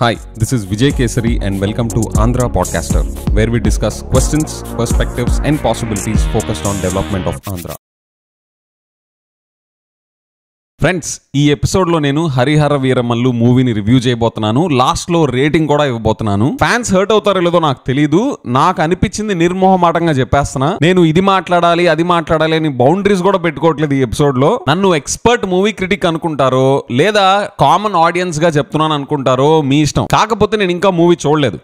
Hi, this is Vijay Kesari and welcome to Andhra Podcaster, where we discuss questions, perspectives and possibilities focused on development of Andhra. Friends, ఈ ఎపిసోడ్లో నేను హరిహర వీరమల్లు మూవీని review చేయబోతున్నాను. లాస్ట్లో rating కూడా ఇవ్వబోతున్నాను. Fans hurt అవుతారో లేదో నాకు తెలీదు. నాకు అనిపించింది నిర్మోహమాటంగా చెప్పేస్తున్నా. నేను ఇది మాట్లాడాలి అది మాట్లాడాలి అని బౌండరీస్ కూడా పెట్టుకోవట్లేదు ఈ ఎపిసోడ్లో. నన్ను ఎక్స్పర్ట్ మూవీ క్రిటిక్ అనుకుంటారో లేదా కామన్ ఆడియన్స్ గా చెప్తున్నాను అనుకుంటారో మీ ఇష్టం. కాకపోతే నేను ఇంకా మూవీ చూడలేదు.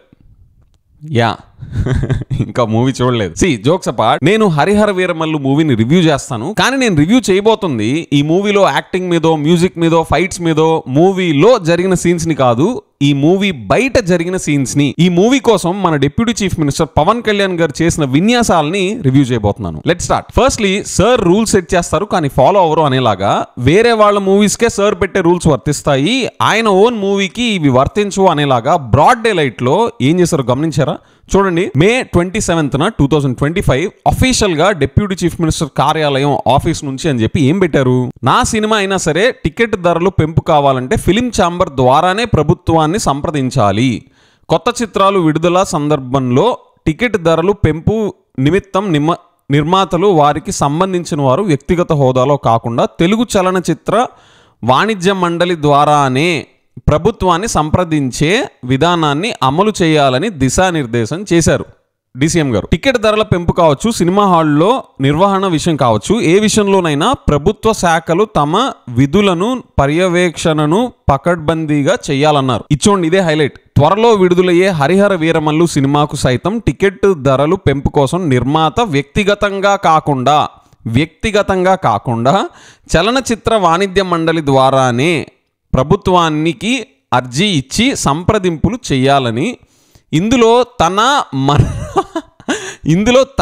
ఇంకా మూవీ చూడలేదు. జోక్స్ అపార్ట్, నేను హరిహర వీరమల్లు మూవీని రివ్యూ చేస్తాను. కానీ నేను రివ్యూ చేయబోతుంది ఈ మూవీలో యాక్టింగ్ మీదో, మ్యూజిక్ మీదో, ఫైట్స్ మీదో, మూవీలో జరిగిన సీన్స్ ని కాదు, ఈ మూవీ బయట జరిగిన సీన్స్ ని. ఈ మూవీ కోసం మన deputy chief minister Pawan Kalyan గారు చేసిన విన్యాసాలని రివ్యూ చేయబోతున్నాను. Let's start. Firstly, sir rules set చేస్తారు కానీ ఫాలో అవరు అనేలాగా వేరే వాళ్ళ మూవీస్ కే సార్ పెట్టే రూల్స్ వర్తిస్తాయి, ఆయన ఓన్ మూవీకి ఇవి వర్తించు అనేలాగా బ్రాడ్ డే లైట్ లో ఏం చేశారు గమనించారా? చూడండి, మే 27th 2025 అఫీషియల్ గా డిప్యూటీ చీఫ్ మినిస్టర్ కార్యాలయం ఆఫీస్ నుంచి అని చెప్పి ఏం పెట్టారు? నా సినిమా అయినా సరే టికెట్ ధరలు పెంపు కావాలంటే ఫిలిం ఛాంబర్ ద్వారానే ప్రభుత్వాన్ని సంప్రదించాలి. కొత్త చిత్రాలు విడుదల సందర్భంలో టికెట్ ధరలు పెంపు నిమిత్తం నిర్మాతలు వారికి సంబంధించిన వారు వ్యక్తిగత హోదాలో కాకుండా తెలుగు చలనచిత్ర వాణిజ్య మండలి ద్వారానే ప్రభుత్వాన్ని సంప్రదించే విధానాన్ని అమలు చేయాలని దిశానిర్దేశం చేశారు డీసీఎం గారు. టికెట్ ధరల పెంపు కావచ్చు, సినిమా హాల్లో నిర్వహణ విషయం కావచ్చు, ఏ విషయంలోనైనా ప్రభుత్వ శాఖలు తమ విధులను పర్యవేక్షణను పకడ్బందీగా చేయాలన్నారు. ఇచ్చోండి, ఇదే హైలైట్. త్వరలో విడుదలయ్యే హరిహర వీరమల్లు సినిమాకు సైతం టికెట్ ధరలు పెంపు కోసం నిర్మాత వ్యక్తిగతంగా కాకుండా చలనచిత్ర వాణిజ్య మండలి ద్వారానే ప్రభుత్వానికి అర్జీ ఇచ్చి సంప్రదింపులు చేయాలని, ఇందులో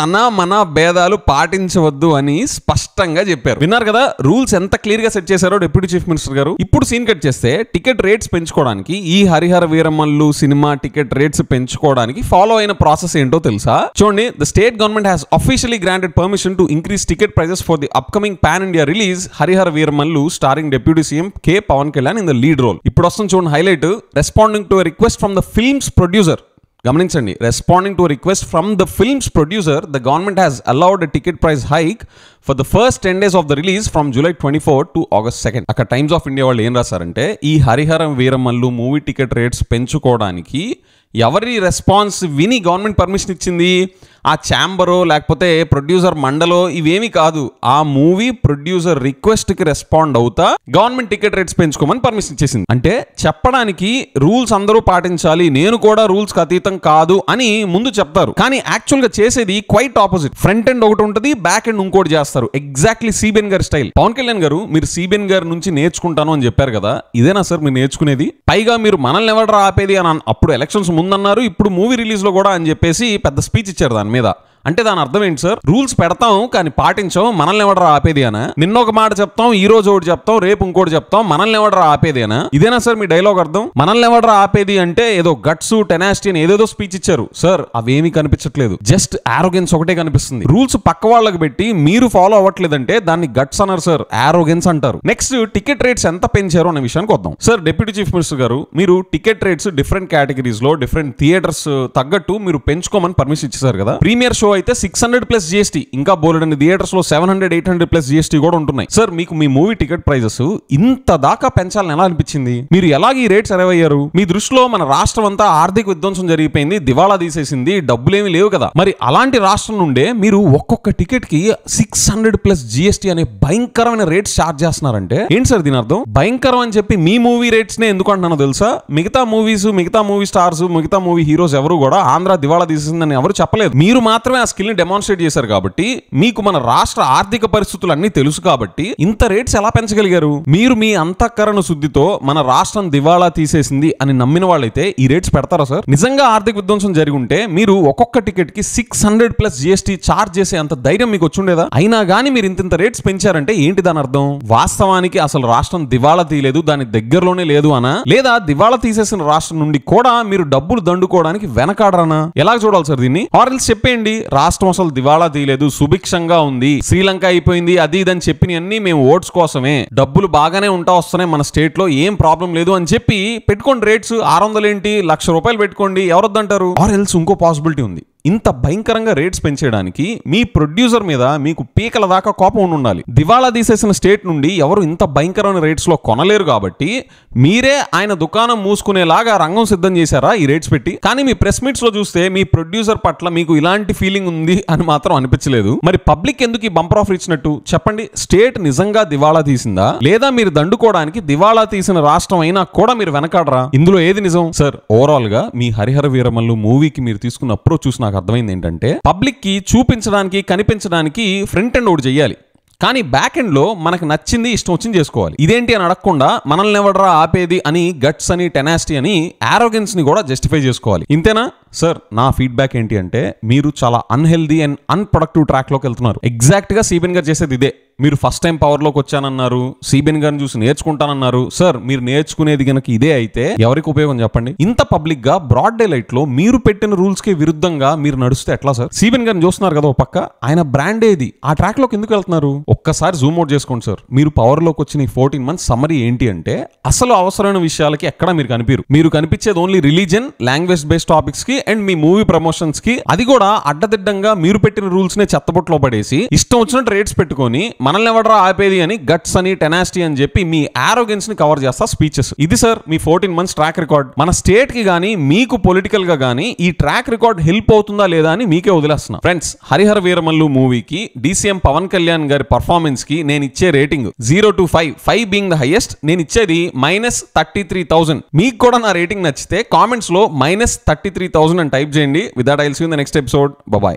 తన మన భేదాలు పాటించవద్దు అని స్పష్టంగా చెప్పారు. విన్నారు కదా రూల్స్ ఎంత క్లియర్ గా సెట్ చేశారో డిప్యూటీ చీఫ్ మినిస్టర్ గారు. ఇప్పుడు సీన్ కట్ చేస్తే టికెట్ రేట్స్ పెంచుకోవడానికి, ఈ హరిహర వీరమల్లు సినిమా టికెట్ రేట్స్ పెంచుకోవడానికి ఫాలో అయిన ప్రాసెస్ ఏంటో తెలుసా? చూడండి, the state government has officially granted permission to increase ticket prices for the upcoming pan India release Harihara Veeramallu starring deputy CM K Pawan Kalyan in the lead role. ఇప్పుడు వస్తుంది చూడండి highlight. Responding to a request from the films producer, గమనించండి, responding to request from the films producer, the government has allowed a ticket price hike for the first 10 days of the release from July 24 to August 2. అక్కడ times of India వాళ్ళు ఏం రాశారంటే, ఈ Harihara Veeramallu movie ticket rates పెంచుకోవడానికి ఎవరి response విని government permission ఇచ్చింది? ఆ ఛాంబరో లేకపోతే ప్రొడ్యూసర్ మండలో ఇవేమి కాదు, ఆ మూవీ ప్రొడ్యూసర్ రిక్వెస్ట్ కి రెస్పాండ్ అవుతా గవర్నమెంట్ టికెట్ రేట్స్ పెంచుకోమని పర్మిషన్ ఇచ్చేసింది. అంటే చెప్పడానికి రూల్స్ అందరూ పాటించాలి, నేను కూడా రూల్స్ కి అతీతం కాదు అని ముందు చెప్తారు, కానీ యాక్చువల్ గా చేసేది క్వైట్ ఆపోజిట్. ఫ్రంట్ ఎండ్ ఒకటి ఉంటుంది, బ్యాక్ ఎండ్ ఇంకోటి చేస్తారు. ఎగ్జాక్ట్లీ సిబిఎన్ గారి స్టైల్. పవన్ కళ్యాణ్ గారు, మీరు సిబిఎన్ గారి నుంచి నేర్చుకుంటాను అని చెప్పారు కదా, ఇదేనా సార్ మీరు నేర్చుకునేది? పైగా మీరు మనల్ని ఎవరు ఆపేది అని అప్పుడు ఎలక్షన్స్ ముందన్నారు, ఇప్పుడు మూవీ రిలీజ్ లో కూడా అని చెప్పేసి పెద్ద స్పీచ్ ఇచ్చారు దాని మీద. అంటే దాని అర్థం ఏంటి సార్? రూల్స్ పెడతాం కానీ పాటించాం, మనల్ని ఎవడరా ఆపేది అనా? నిన్న ఒక మాట చెప్తాం, ఈ రోజు ఒకటి చెప్తాం, రేపు ఇంకోటి చెప్తాం, మనల్ని ఎవడరా ఆపేది అనా? ఇదేనా సార్ మీ డైలాగ్ అర్థం? మనల్ని ఎవడరా ఆపేది అంటే ఏదో గట్స్, టెనాసిటీ అని ఏదేదో స్పీచ్ ఇచ్చారు సార్. అవేమీ కనిపించట్లేదు, జస్ట్ ఆరోగెన్స్ ఒకటే కనిపిస్తుంది. రూల్స్ పక్క వాళ్ళకి పెట్టి మీరు ఫాలో అవ్వట్లేదంటే దాన్ని గట్స్ అన్నారు సార్, ఆరోగెన్స్ అంటారు. నెక్స్ట్, టికెట్ రేట్స్ ఎంత పెంచారు అనే విషయానికి వద్దాం. సార్ డిప్యూటీ చీఫ్ మినిస్టర్ గారు, మీరు టికెట్ రేట్స్ డిఫరెంట్ కేటగిరీస్ లో డిఫరెంట్ థియేటర్స్ తగ్గట్టు మీరు పెంచుకోమని పర్మిషన్ ఇచ్చేసారు కదా. ప్రీమియర్ షో అయితే 600+ GST, ఇంకా బోలెడన్ని థియేటర్స్ లో 700-800+ GST కూడా ఉంటున్నాయి. సార్ మీకు మీ మూవీ టికెట్ ప్రైజెస్ ఇంత దాకా పెంచాలని ఎలా అనిపించింది? మీరు ఎలాగ ఈ రేట్స్ అరైవ్ అయ్యారు? మీ దృష్టిలో మన రాష్ట్రం అంతా ఆర్థిక విధ్వంసం జరిగిపోయింది, దివాళా తీసేసింది, డబ్బులేమి లేవు కదా. మరి అలాంటి రాష్ట్రం నుండే మీరు ఒక్కొక్క టికెట్ కి 600+ GST అనే భయంకరమైన రేట్స్ చార్జ్ చేస్తున్నారంటే ఏంటి సార్ దీని అర్థం? భయంకరం అని చెప్పి మీ మూవీ రేట్స్ నే ఎందుకు అంటున్నానో తెలుసా? మిగతా మూవీస్, మిగతా మూవీ స్టార్స్, మిగతా మూవీ హీరోస్ ఎవరు కూడా ఆంధ్ర దివాళా తీసేసిందని ఎవరు చెప్పలేదు. మీరు మాత్రమే ఆ స్కిల్ ని డెమాన్స్ట్రేట్ చేశారు కాబట్టి, మీకు మన రాష్ట్ర ఆర్థిక పరిస్థితులు అన్ని తెలుసు కాబట్టి ఇంత రేట్స్ ఎలా పెంచగలిగారు? మీరు మీ అంతఃకరణ శుద్ధితో మన రాష్ట్రం దివాళా తీసేసింది అని నమ్మిన వాళ్ళైతే ఈ రేట్స్ పెడతారా సార్? నిజంగా ఆర్థిక విధ్వంసం జరిగి ఉంటే మీరు ఒక్కొక్క టికెట్ కి 600+ GST చార్జ్ చేసే అంత ధైర్యం మీకు వచ్చుండేదా? అయినా గానీ మీరు ఇంత రేట్స్ పెంచారంటే ఏంటి దాని అర్థం? వాస్తవానికి అసలు రాష్ట్రం దివాళా తీయలేదు, దాని దగ్గరలోనే లేదు అనా? లేదా దివాళా తీసేసిన రాష్ట్రం నుండి కూడా మీరు డబ్బులు దండుకోవడానికి వెనకాడరనా? ఎలా చూడాలి సార్ దీన్ని? ఆర్ఎల్స్ చెప్పేయండి, రాష్ట్రం అసలు దివాళా తీయలేదు, సుభిక్షంగా ఉంది, శ్రీలంక అయిపోయింది, అది ఇదని చెప్పినవన్నీ మేము ఓట్స్ కోసమే, డబ్బులు బాగానే వస్తున్నాయి మన స్టేట్ లో, ఏం ప్రాబ్లం లేదు అని చెప్పి పెట్టుకోండి రేట్స్. 600 ఏంటి, ₹1,00,000 పెట్టుకోండి, ఎవరొద్దంటారు? ఆర్ ఎల్స్ ఇంకో పాసిబిలిటీ ఉంది. ఇంత భయంకరంగా రేట్స్ పెంచేయడానికి మీ ప్రొడ్యూసర్ మీద మీకు పీకల దాకా కోపం ఉండాలి. దివాళా తీసేసిన స్టేట్ నుండి ఎవరు ఇంత భయంకరమైన రేట్స్ లో కొనలేరు కాబట్టి మీరే ఆయన దుకాణం మూసుకునేలాగా రంగం సిద్ధం చేశారా ఈ రేట్స్ పెట్టి? కానీ మీ ప్రెస్ మీట్స్ లో చూస్తే మీ ప్రొడ్యూసర్ పట్ల మీకు ఇలాంటి ఫీలింగ్ ఉంది అని మాత్రం అనిపించలేదు. మరి పబ్లిక్ ఎందుకు ఈ బంపర్ ఆఫర్ ఇచ్చినట్టు చెప్పండి? స్టేట్ నిజంగా దివాళా తీసిందా, లేదా మీరు దండుకోవడానికి దివాళా తీసిన రాష్ట్రం అయినా కూడా మీరు వెనకాడరా? ఇందులో ఏది నిజం? సార్, ఓవరాల్ గా మీ హరిహర వీరమల్లు మూవీకి మీరు తీసుకున్న అప్రోచ్ చూసి నాకు అర్థమైంది ఏంటంటే, పబ్లిక్ కి చూపించడానికి కనిపించడానికి ఫ్రంట్ ఎండ్ ఒకటి చెయ్యాలి, కానీ బ్యాక్ ఎండ్ లో మనకు నచ్చింది ఇష్టం వచ్చింది చేసుకోవాలి. ఇదేంటి అని అడగకుండా మనల్ని ఎవడరా ఆపేది అని గట్స్ అని టెనాసిటీ అని ఆరోగెన్స్ ని కూడా జస్టిఫై చేసుకోవాలి. ఇంతేనా సార్? నా ఫీడ్బ్యాక్ ఏంటి అంటే, మీరు చాలా అన్హెల్దీ అండ్ అన్ప్రొడక్టివ్ ట్రాక్ లోకి వెళ్తున్నారు. ఎగ్జాక్ట్ గా సిబిఎన్ గారు చేసేది ఇదే. మీరు ఫస్ట్ టైం పవర్ లోకి వచ్చానన్నారు, సిబిఎన్ గారిని చూసి నేర్చుకుంటానన్నారు. సార్, మీరు నేర్చుకునేది గనక ఇదే అయితే ఎవరికి ఉపయోగం చెప్పండి? ఇంత పబ్లిక్ గా బ్రాడ్ డే లైట్ లో మీరు పెట్టిన రూల్స్ కి విరుద్ధంగా మీరు నడుస్తే ఎట్లా సార్? సిబిఎన్ గారిని చూస్తున్నారు కదా, ఒక పక్క ఆయన బ్రాండ్ ఏది, ఆ ట్రాక్ లోకి ఎందుకు వెళ్తున్నారు? ఒక్కసారి జూమ్ అవుట్ చేసుకోండి సార్. మీరు పవర్ లోకి వచ్చిన 14 months సమ్మరీ ఏంటి అంటే, అసలు అవసరమైన విషయాలకి ఎక్కడ మీరు కనిపించరు. మీరు కనిపించేది only religion, language based topics కి అండ్ మీ మూవీ ప్రమోషన్స్ కి. అది కూడా అడ్డదిడ్డంగా మీరు పెట్టిన రూల్స్ నే చెత్తబొట్లో పడేసి ఇష్టం వచ్చినట్టు రేట్స్ పెట్టుకొని మనల్ని ఎవడరా ఆపేది అని గట్స్ అని టెనాసిటీ అని చెప్పి మీ ఆరోగెన్స్ ని కవర్ చేస్తా స్పీచెస్. ఇది సార్ మీ 14 months ట్రాక్ రికార్డ్. మన స్టేట్ కి గానీ మీకు పొలిటికల్ గా గానీ ఈ ట్రాక్ రికార్డ్ హెల్ప్ అవుతుందా లేదా అని మీకే వదిలేస్తున్నా. ఫ్రెండ్స్, హరిహర వీరమల్లు మూవీకి DCM పవన్ కళ్యాణ్ గారి పర్ఫార్మెన్స్ కి నేను ఇచ్చే rating 0 to 5, 5 being the highest, నేను ఇచ్చేది -33,000. మీకు కూడా నా రేటింగ్ నచ్చితే కామెంట్స్ లో -33,000 అని టైప్ చేయండి. With that I will see you in the next episode. Bye by.